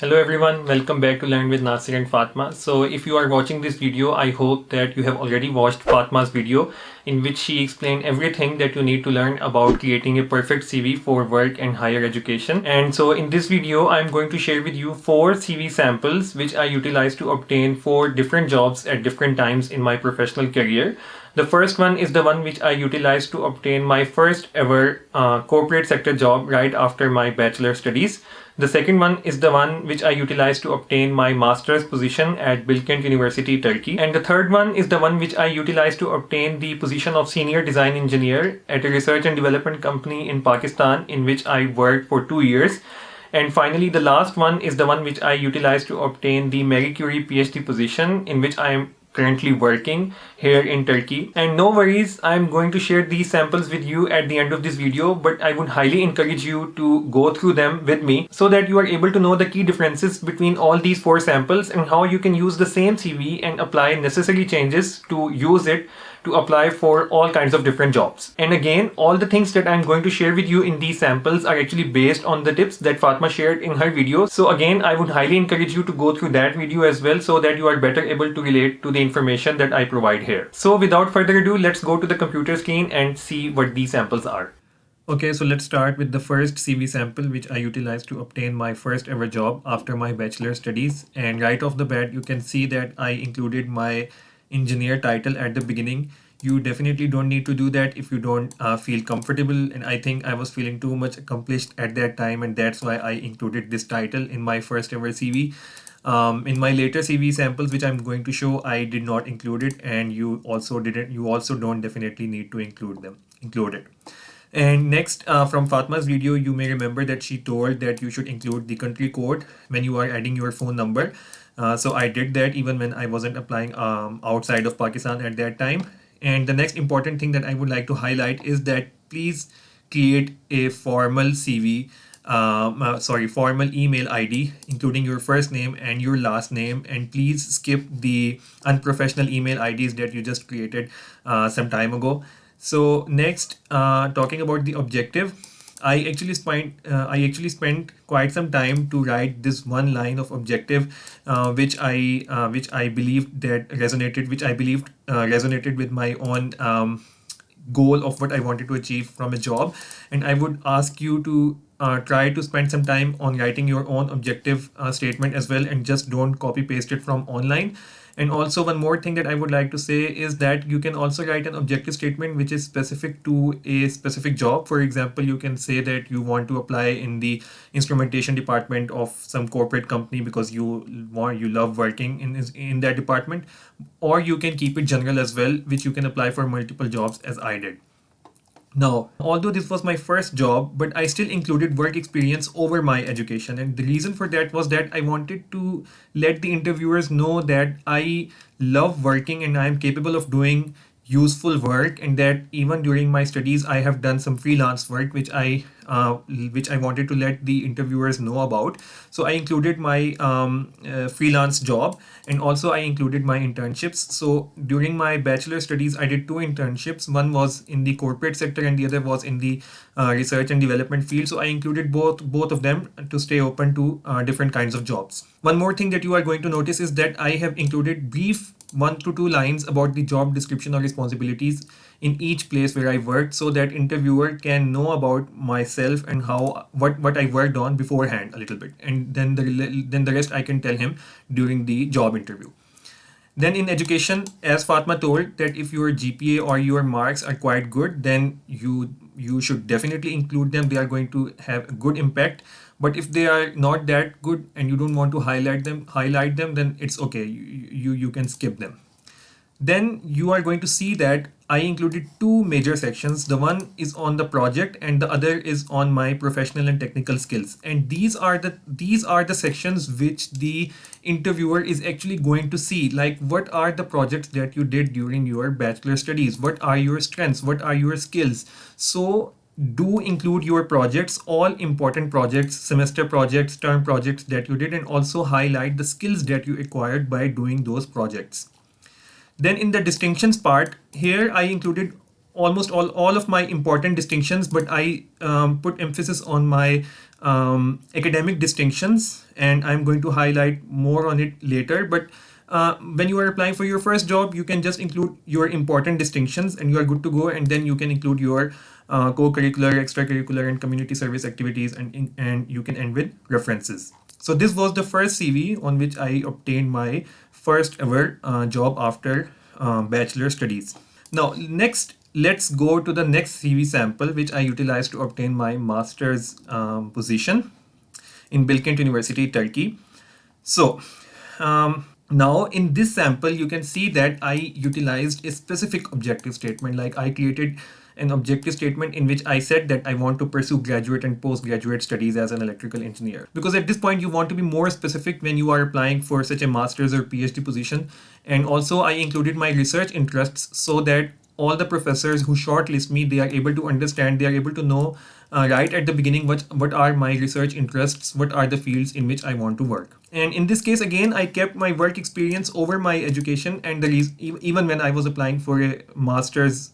Hello everyone, welcome back to Learn with Nasir and Fatma. So if you are watching this video, I hope that you have already watched Fatma's video in which she explained everything that you need to learn about creating a perfect CV for work and higher education. And so in this video, I'm going to share with you 4 CV samples which I utilize to obtain 4 different jobs at different times in my professional career. The first one is the one which I utilized to obtain my first ever corporate sector job right after my bachelor studies. The second one is the one which I utilized to obtain my master's position at Bilkent University, Turkey. And the third one is the one which I utilized to obtain the position of senior design engineer at a research and development company in Pakistan, in which I worked for 2 years. And finally, the last one is the one which I utilized to obtain the Curie Ph.D. position, in which I am currently working here in Turkey. And no worries, I'm going to share these samples with you at the end of this video, but I would highly encourage you to go through them with me so that you are able to know the key differences between all these 4 samples and how you can use the same CV and apply necessary changes to use it to apply for all kinds of different jobs. And again, all the things that I'm going to share with you in these samples are actually based on the tips that Fatma shared in her video. So again, I would highly encourage you to go through that video as well so that you are better able to relate to the information that I provide here. So without further ado, let's go to the computer screen and see what these samples are. Okay, so let's start with the first CV sample which I utilized to obtain my first ever job after my bachelor studies. And right off the bat, you can see that I included my engineer title at the beginning. You definitely don't need to do that if you don't feel comfortable, and I think I was feeling too much accomplished at that time, and that's why I included this title in my first ever CV. In my later CV samples, which I'm going to show, I did not include it, and you also don't definitely need to include it. And next, from Fatma's video, you may remember that she told that you should include the country code when you are adding your phone number. So I did that even when I wasn't applying outside of Pakistan at that time. And the next important thing that I would like to highlight is that please create a formal CV, formal email ID, including your first name and your last name, and please skip the unprofessional email IDs that you just created some time ago. So next, talking about the objective, I actually spent quite some time to write this one line of objective, which I believed resonated with my own goal of what I wanted to achieve from a job. And I would ask you to try to spend some time on writing your own objective statement as well, and just don't copy paste it from online. And also, one more thing that I would like to say is that you can also write an objective statement which is specific to a specific job. For example, you can say that you want to apply in the instrumentation department of some corporate company because you love working in that department, or you can keep it general as well, which you can apply for multiple jobs as I did. Now, although this was my first job, but I still included work experience over my education. And the reason for that was that I wanted to let the interviewers know that I love working and I am capable of doing useful work, and that even during my studies I have done some freelance work which I wanted to let the interviewers know about. So I included my freelance job, and also I included my internships. So during my bachelor studies I did 2 internships. One was in the corporate sector and the other was in the research and development field. So I included both of them to stay open to different kinds of jobs. One more thing that you are going to notice is that I have included brief 1 to 2 lines about the job description or responsibilities in each place where I worked, so that interviewer can know about myself and what I worked on beforehand a little bit, and then the rest I can tell him during the job interview. Then in education, as Fatma told, that if your GPA or your marks are quite good, then you should definitely include them. They are going to have a good impact. But if they are not that good and you don't want to highlight them, then it's okay. You can skip them. Then you are going to see that I included 2 major sections. The one is on the project and the other is on my professional and technical skills. And these are the sections which the interviewer is actually going to see, like what are the projects that you did during your bachelor studies, what are your strengths, what are your skills. So do include your projects, all important projects, semester projects, term projects that you did, and also highlight the skills that you acquired by doing those projects. Then in the distinctions part, here I included almost all of my important distinctions, but I put emphasis on my academic distinctions, and I'm going to highlight more on it later. But when you are applying for your first job, you can just include your important distinctions and you are good to go, and then you can include your co-curricular, extracurricular, and community service activities, and you can end with references. So this was the first CV on which I obtained my first ever job after bachelor studies. Now, next, let's go to the next CV sample, which I utilized to obtain my master's position in Bilkent University, Turkey. So, now in this sample, you can see that I utilized a specific objective statement. Like I created an objective statement in which I said that I want to pursue graduate and postgraduate studies as an electrical engineer. Because at this point, you want to be more specific when you are applying for such a master's or PhD position. And also I included my research interests so that all the professors who shortlist me, they are able to understand, they are able to know right at the beginning what are my research interests, what are the fields in which I want to work. And in this case, again, I kept my work experience over my education, and even when I was applying for a master's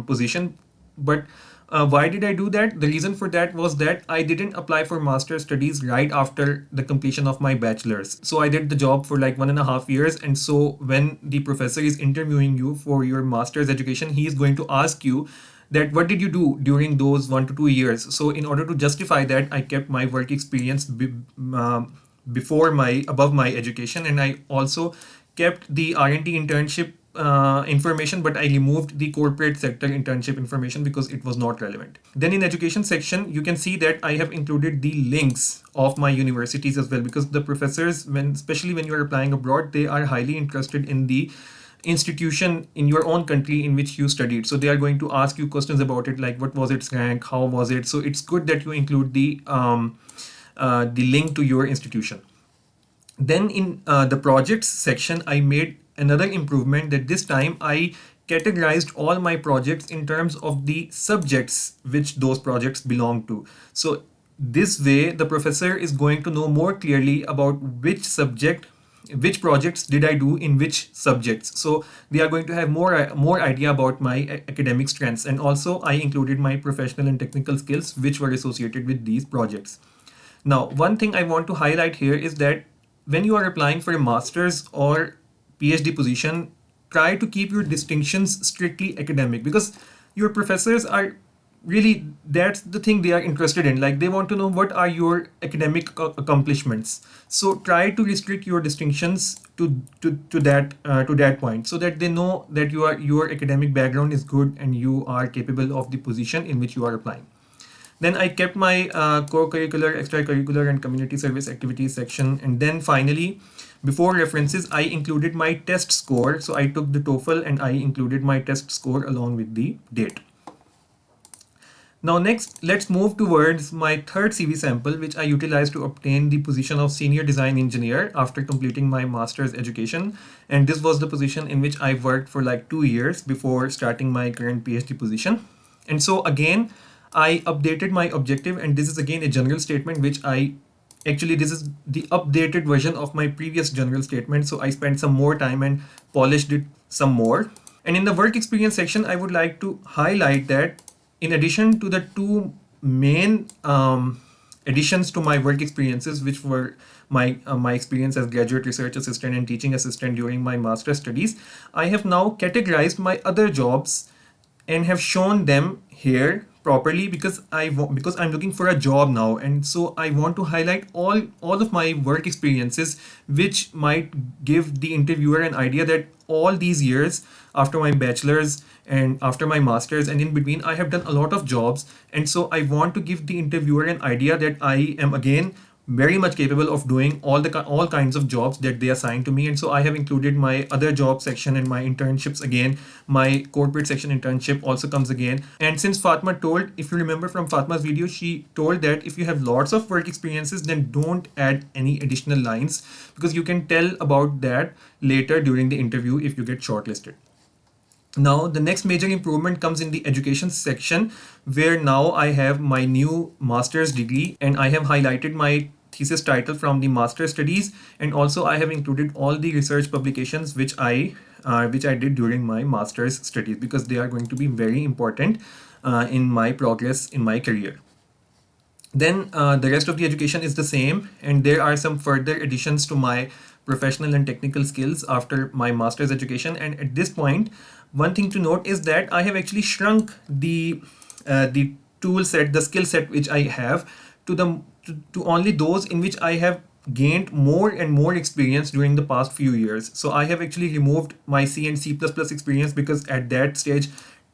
position. But why did I do that? The reason for that was that I didn't apply for master's studies right after the completion of my bachelor's. So I did the job for like 1.5 years. And so when the professor is interviewing you for your master's education, he is going to ask you that what did you do during those 1 to 2 years. So in order to justify that, I kept my work experience above my education, and I also kept the R&D internship information, but I removed the corporate sector internship information because it was not relevant. Then in education section, you can see that I have included the links of my universities as well, because the professors, especially when you are applying abroad, they are highly interested in the institution in your own country in which you studied. So they are going to ask you questions about it, like what was its rank, how was it. So it's good that you include the link to your institution. Then in the projects section, I made another improvement, that this time I categorized all my projects in terms of the subjects which those projects belong to. So this way, the professor is going to know more clearly about which projects did I do in which subjects. So they are going to have more idea about my academic strengths. And also I included my professional and technical skills which were associated with these projects. Now, one thing I want to highlight here is that when you are applying for a master's or PhD position, try to keep your distinctions strictly academic, because your professors are really, that's the thing they are interested in. Like they want to know what are your academic accomplishments. So try to restrict your distinctions to that point, so that they know that your academic background is good and you are capable of the position in which you are applying. Then I kept my co-curricular, extracurricular, and community service activities section. And then finally, before references, I included my test score. So I took the TOEFL and I included my test score along with the date. Now next, let's move towards my third CV sample, which I utilized to obtain the position of senior design engineer after completing my master's education. And this was the position in which I worked for like 2 years before starting my current PhD position. And so again, I updated my objective, and this is again a general statement which this is the updated version of my previous general statement. So I spent some more time and polished it some more. And in the work experience section, I would like to highlight that in addition to the two main additions to my work experiences, which were my experience as graduate research assistant and teaching assistant during my master's studies, I have now categorized my other jobs and have shown them here properly, because I'm looking for a job now, and so I want to highlight all of my work experiences, which might give the interviewer an idea that all these years after my bachelor's and after my master's and in between, I have done a lot of jobs. And so I want to give the interviewer an idea that I am again very much capable of doing all kinds of jobs that they assign to me. And so I have included my other job section and my internships again. My corporate section internship also comes again. And since Fatma told, if you remember from Fatma's video, she told that if you have lots of work experiences, then don't add any additional lines, because you can tell about that later during the interview if you get shortlisted. Now, the next major improvement comes in the education section, where now I have my new master's degree and I have highlighted my thesis title from the master's studies, and also I have included all the research publications which I did during my master's studies, because they are going to be very important in my progress in my career. Then the rest of the education is the same, and there are some further additions to my professional and technical skills after my master's education. And at this point, one thing to note is that I have actually shrunk the tool set, the skill set which I have, to only those in which I have gained more and more experience during the past few years. So I have actually removed my C and C++ experience, because at that stage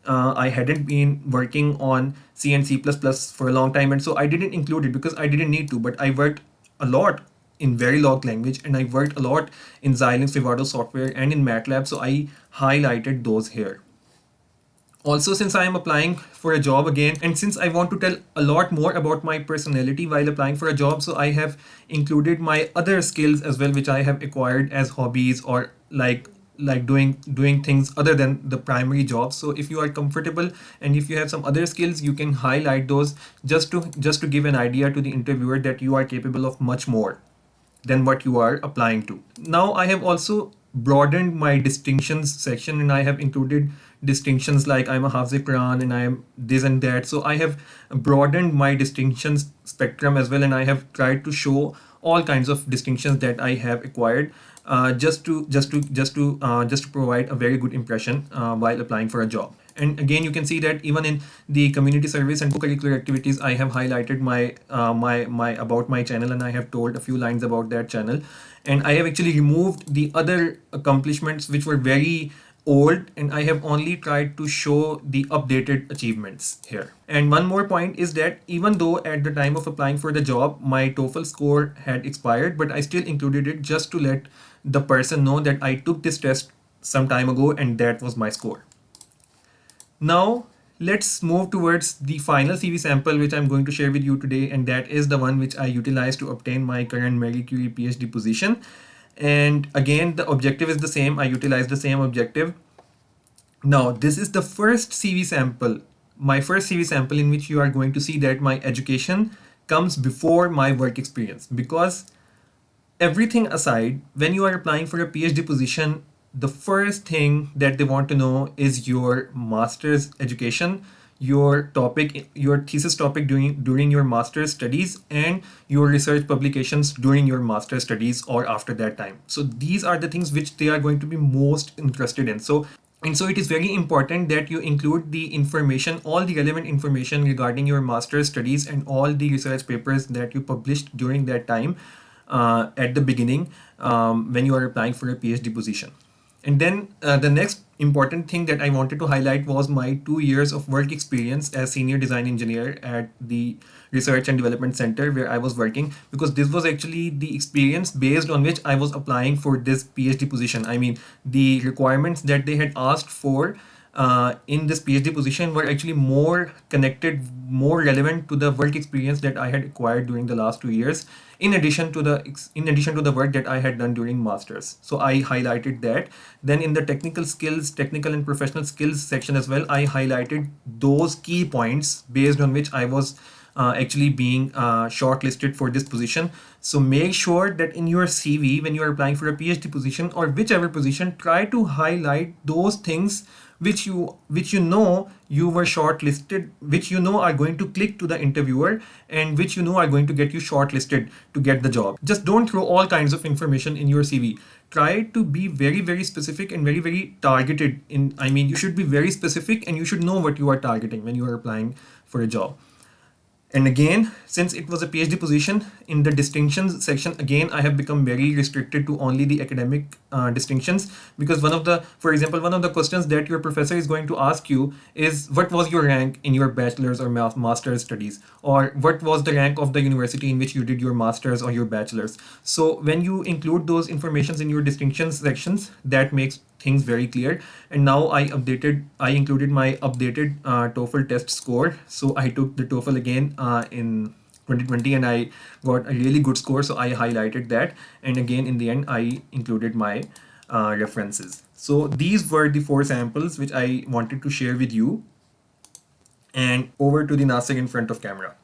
I hadn't been working on C and C++ for a long time, and so I didn't include it because I didn't need to. But I worked a lot in Verilog language, and I worked a lot in Xilinx Vivado software and in MATLAB, so I highlighted those here. Also, since I am applying for a job again, and since I want to tell a lot more about my personality while applying for a job, so I have included my other skills as well, which I have acquired as hobbies, or like doing things other than the primary job. So if you are comfortable and if you have some other skills, you can highlight those, just to give an idea to the interviewer that you are capable of much more than what you are applying to. Now I have also broadened my distinctions section, and I have included distinctions like I'm a Hafiz Quran and I am this and that. So I have broadened my distinctions spectrum as well, and I have tried to show all kinds of distinctions that I have acquired, just to provide a very good impression while applying for a job. And again, you can see that even in the community service and curricular activities, I have highlighted my about my channel, and I have told a few lines about that channel. And I have actually removed the other accomplishments which were very old, and I have only tried to show the updated achievements here. And one more point is that even though at the time of applying for the job my TOEFL score had expired, but I still included it just to let the person know that I took this test some time ago and that was my score. Now let's move towards the final CV sample which I'm going to share with you today, and that is the one which I utilized to obtain my current Marie Curie PhD position. And again, the objective is the same. I utilized the same objective. Now this is the first CV sample, my first CV sample, in which you are going to see that my education comes before my work experience. Because everything aside, when you are applying for a PhD position, the first thing that they want to know is your master's education, your topic, your thesis topic during your master's studies, and your research publications during your master's studies or after that time. So these are the things which they are going to be most interested in. So it is very important that you include the information, all the relevant information regarding your master's studies and all the research papers that you published during that time at the beginning when you are applying for a PhD position. And then the next important thing that I wanted to highlight was my 2 years of work experience as senior design engineer at the Research and Development Center where I was working, because this was actually the experience based on which I was applying for this PhD position. I mean, the requirements that they had asked for in this PhD position were actually more connected, more relevant to the work experience that I had acquired during the last 2 years, in addition to the work that I had done during masters. So I highlighted that. Then in the technical and professional skills section as well, I highlighted those key points based on which I was actually being shortlisted for this position. So make sure that in your CV, when you are applying for a PhD position or whichever position, try to highlight those things which you know you were shortlisted, which you know are going to click to the interviewer, and which you know are going to get you shortlisted to get the job. Just don't throw all kinds of information in your CV. Try to be very, very specific and very, very targeted. You should be very specific, and you should know what you are targeting when you are applying for a job. And again, since it was a PhD position, in the distinctions section, again, I have become very restricted to only the academic distinctions, because for example, one of the questions that your professor is going to ask you is, what was your rank in your bachelor's or master's studies? Or what was the rank of the university in which you did your master's or your bachelor's? So when you include those informations in your distinctions sections, that makes things very clear. And now I included my updated TOEFL test score. So I took the TOEFL again in 2020 and I got a really good score, so I highlighted that. And again, in the end, I included my references. So these were the 4 samples which I wanted to share with you. And over to the Nasir in front of camera.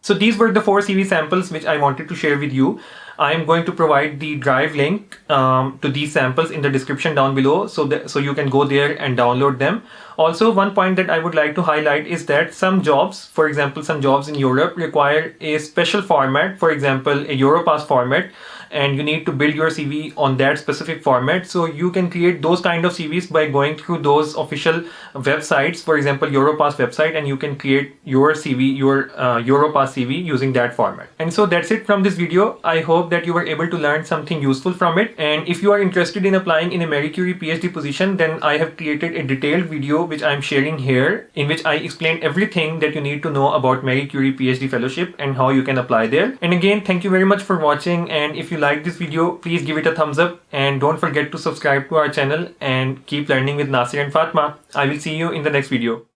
So these were the 4 CV samples which I wanted to share with you. I am going to provide the drive link to these samples in the description down below, so you can go there and download them. Also, one point that I would like to highlight is that some jobs, for example, some jobs in Europe require a special format, for example, a Europass format, and you need to build your CV on that specific format. So you can create those kind of CVs by going through those official websites, for example, Europass website, and you can create your CV, your Europass CV using that format. And so that's it from this video. I hope that you were able to learn something useful from it. And if you are interested in applying in a Marie Curie PhD position, then I have created a detailed video which I'm sharing here, in which I explain everything that you need to know about Marie Curie PhD fellowship and how you can apply there. And again, thank you very much for watching, and if you like this video, please give it a thumbs up and don't forget to subscribe to our channel and keep learning with Nasir and Fatma. I will see you in the next video.